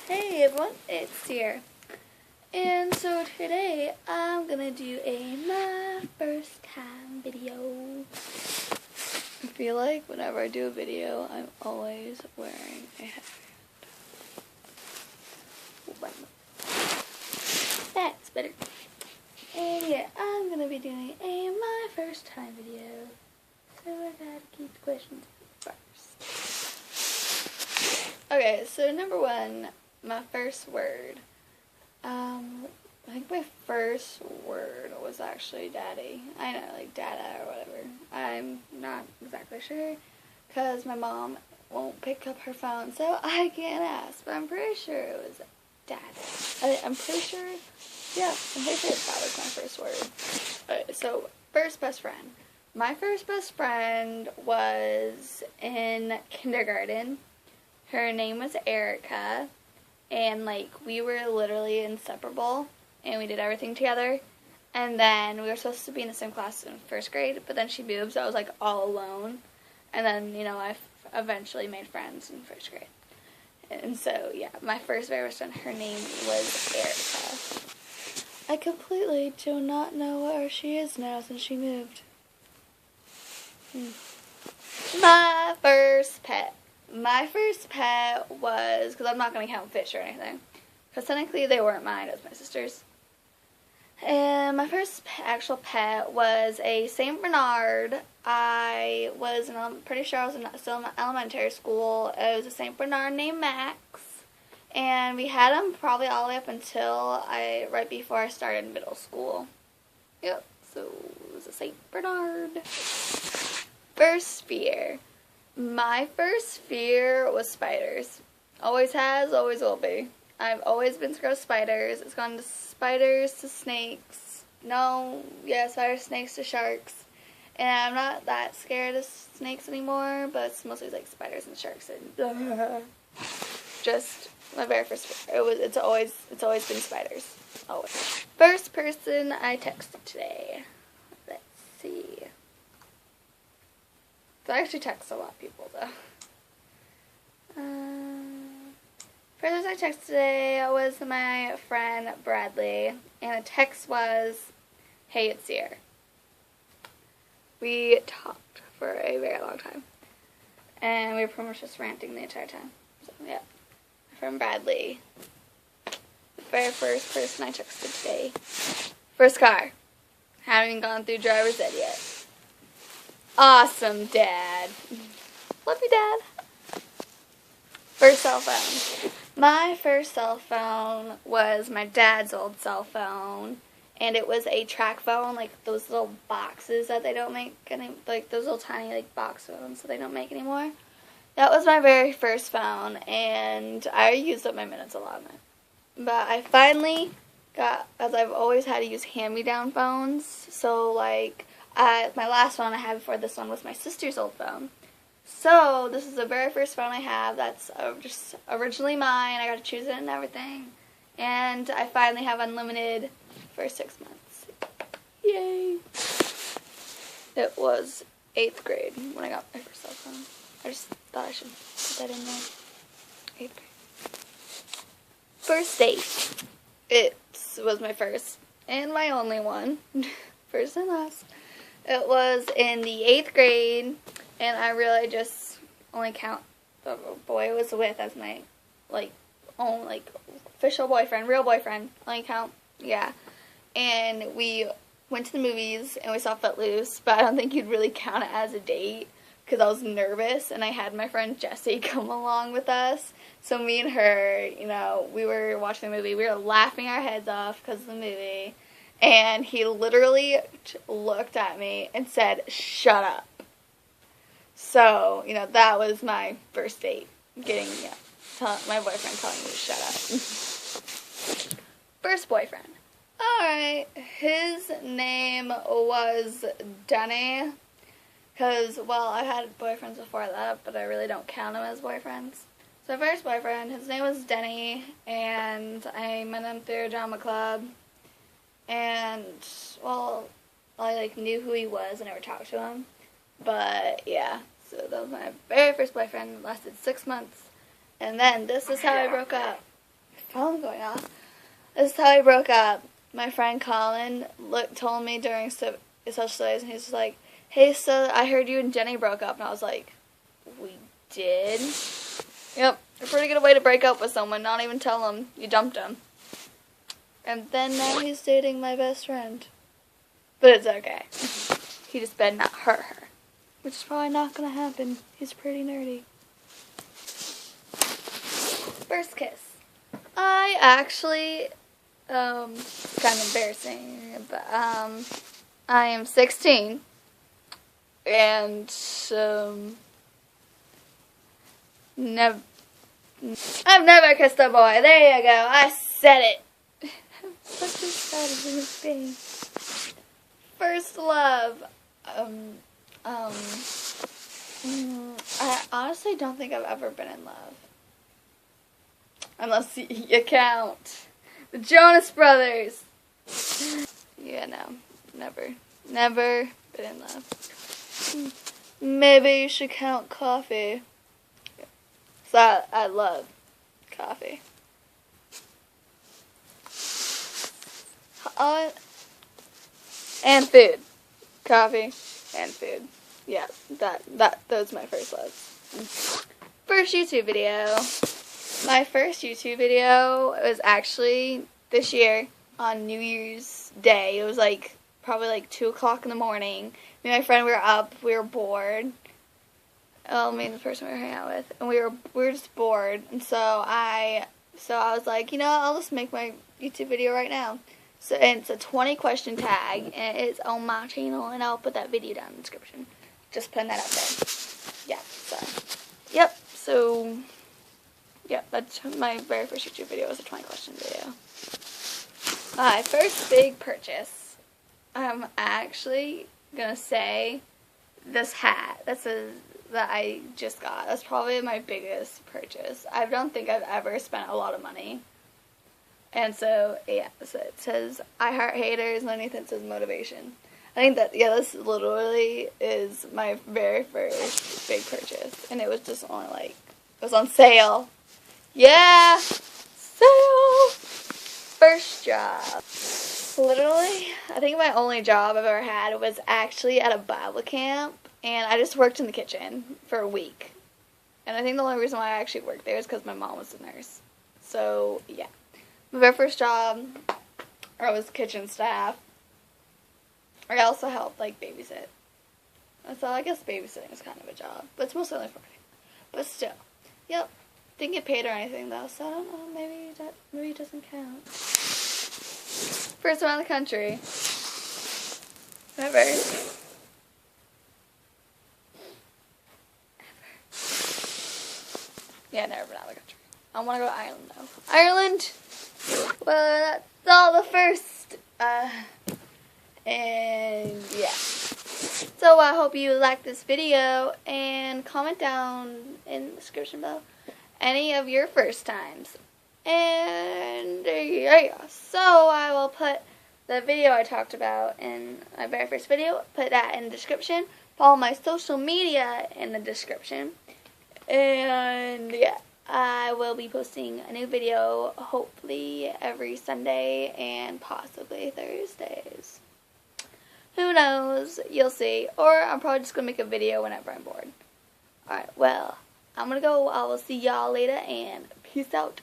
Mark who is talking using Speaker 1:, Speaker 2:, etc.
Speaker 1: Hey everyone, it's Sierra. And so today I'm gonna do a my first time video. I feel like whenever I do a video, I'm always wearing a headband. That's better. And yeah, I'm gonna be doing a my first time video. So I gotta keep the questions first. Okay, so number one, my first word. I think my first word was actually daddy. I know, like dada or whatever. I'm not exactly sure because my mom won't pick up her phone, so I can't ask. But I'm pretty sure it was dad. I'm pretty sure that was my first word. Okay, so first best friend. My first best friend was in kindergarten. Her name was Erica. And, like, we were literally inseparable, and we did everything together. And then we were supposed to be in the same class in first grade, but then she moved, so I was, like, all alone. And then, you know, I eventually made friends in first grade. And so, yeah, my first very best friend, her name was Erica. I completely do not know where she is now since she moved. My first pet. My first pet was, because I'm not going to count fish or anything, because technically they weren't mine, it was my sister's. And my first actual pet was a St. Bernard. I'm pretty sure I was still in elementary school. It was a St. Bernard named Max. And we had him probably all the way up until right before I started middle school. Yep, so it was a St. Bernard. First fear. My first fear was spiders. Always has, always will be. I've always been scared of spiders. It's gone to spiders to snakes. Spiders, snakes to sharks. And I'm not that scared of snakes anymore, but it's mostly like spiders and sharks and just my very first fear. It's always been spiders. Always. First person I texted today. Let's see. I actually text a lot of people, though. First I texted today was my friend Bradley, and the text was, "Hey, it's Sierra." We talked for a very long time, and we were pretty much just ranting the entire time. So, yeah. My friend Bradley. The very first person I texted today. First car. Haven't even gone through driver's ed yet. Awesome, Dad. Love you, Dad. First cell phone. My first cell phone was my dad's old cell phone, and it was a track phone, like those little boxes that they don't make, like those little tiny like box phones that they don't make anymore. That was my very first phone, and I used up my minutes a lot of it. But I finally got, as I've always had to use hand-me-down phones, so like, my last phone I had before this one was my sister's old phone. So, this is the very first phone I have that's just originally mine. I got to choose it and everything. And I finally have unlimited for 6 months. Yay! It was 8th grade when I got my first cell phone. I just thought I should put that in there. 8th grade. First date. It was my first and my only one. First and last. It was in the 8th grade, and I really just only count the boy I was with as my, own, official boyfriend, real boyfriend. Only count, yeah. And we went to the movies, and we saw Footloose, but I don't think you'd really count it as a date, because I was nervous, and I had my friend Jessie come along with us. So me and her, we were watching the movie. We were laughing our heads off because of the movie. And he literally looked at me and said, "Shut up." So, that was my first date. My boyfriend telling me to shut up. First boyfriend. Alright, his name was Denny. Because, I had boyfriends before that, but I really don't count them as boyfriends. So my first boyfriend, his name was Denny, and I met him through a drama club. And, I, knew who he was. I never talked to him. But, yeah. So that was my very first boyfriend. Lasted 6 months. And then, this is how I broke up. phone going off. This is how we broke up. My friend Colin told me during social studies, and he's just like, "Hey, so I heard you and Jenny broke up," and I was like, "We did?" Yep, a pretty good way to break up with someone, not even tell them you dumped him. And then now he's dating my best friend. But it's okay. He just better not hurt her. Which is probably not gonna happen. He's pretty nerdy. First kiss. I actually, kind of embarrassing, but, I am 16. And, I've never kissed a boy. There you go. I said it. I'm such a sad human being. First love. I honestly don't think I've ever been in love. Unless you count the Jonas Brothers. Yeah, no. Never. Never been in love. Maybe you should count coffee. So I love coffee. And food. Coffee and food. Yeah, those are my first loves. First YouTube video. My first YouTube video was actually this year on New Year's Day. It was probably 2 o'clock in the morning. Me and my friend, we were up, we were bored. Well, me and the person we were hanging out with, and we were just bored, and so I was like, I'll just make my YouTube video right now. So, and it's a 20 question tag, and it's on my channel, and I'll put that video down in the description. Just putting that out there. Yeah, that's my very first YouTube video, was a 20 question video. My first big purchase, I'm actually gonna say this hat. That I just got. That's probably my biggest purchase. I don't think I've ever spent a lot of money. And so, yeah, so it says, "I heart haters," and underneath it says motivation. I think that, this literally is my very first big purchase. And it was just only it was on sale. Yeah! Sale! First job. Literally, I think my only job I've ever had was actually at a Bible camp. And I just worked in the kitchen for a week. And I think the only reason why I actually worked there is because my mom was a nurse. So, yeah. My very first job, I was kitchen staff. I also helped, babysit. So I guess babysitting is kind of a job. But it's mostly only for me. But still. Yep. Didn't get paid or anything, though. So I don't know. Maybe it doesn't count. First one out of the country. Never. Yeah, never been out of the country. I want to go to Ireland, though. Ireland! Well, that's all the first. And, yeah. So, I hope you liked this video, and comment down in the description below any of your first times. And, there you go. So, I will put the video I talked about in my very first video, put that in the description. Follow my social media in the description. And, yeah. I will be posting a new video, hopefully every Sunday and possibly Thursdays. Who knows? You'll see. Or I'm probably just going to make a video whenever I'm bored. Alright, well, I'm going to go. I will see y'all later, and peace out.